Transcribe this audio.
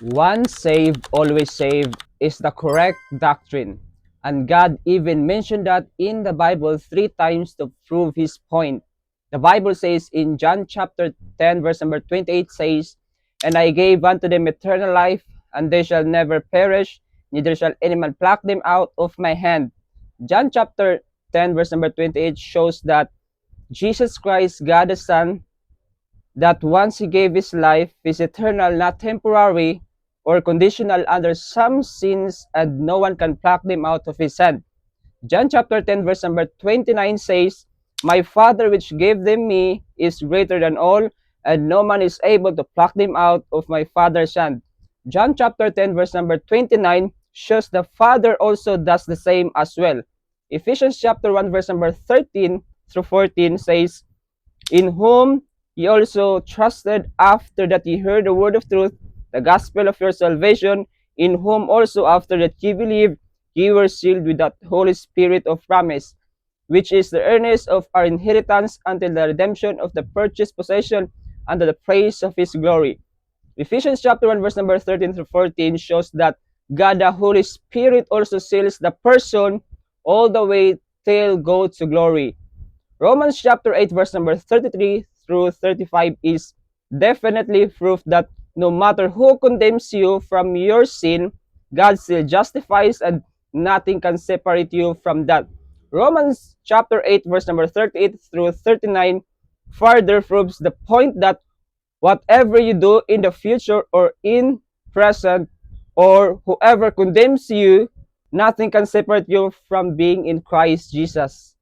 Once saved, always saved is the correct doctrine. And God even mentioned that in the Bible three times to prove his point. The Bible says in John chapter 10, verse number 28 says, "And I gave unto them eternal life, and they shall never perish, neither shall any man pluck them out of my hand." John chapter 10, verse number 28 shows that Jesus Christ, God the Son, that once he gave his life is eternal, not temporary or conditional under some sins, and no one can pluck them out of his hand. John chapter 10, verse number 29 says, "My Father which gave them me is greater than all, and no man is able to pluck them out of my Father's hand." John chapter 10, verse number 29 shows the Father also does the same as well. Ephesians chapter 1, verse number 13 through 14 says, "In whom ye also trusted after that ye heard the word of truth, the gospel of your salvation, in whom also after that ye believed, ye were sealed with that Holy Spirit of promise, which is the earnest of our inheritance until the redemption of the purchased possession unto the praise of his glory." Ephesians chapter 1, verse number 13 through 14 shows that God the Holy Spirit also seals the person all the way till go to glory. Romans chapter 8, verse number 33 through 35 is definitely proof that no matter who condemns you from your sin, God still justifies, and nothing can separate you from that. Romans chapter 8, verse number 38 through 39 further proves the point that whatever you do in the future or in present, or whoever condemns you, nothing can separate you from being in Christ Jesus.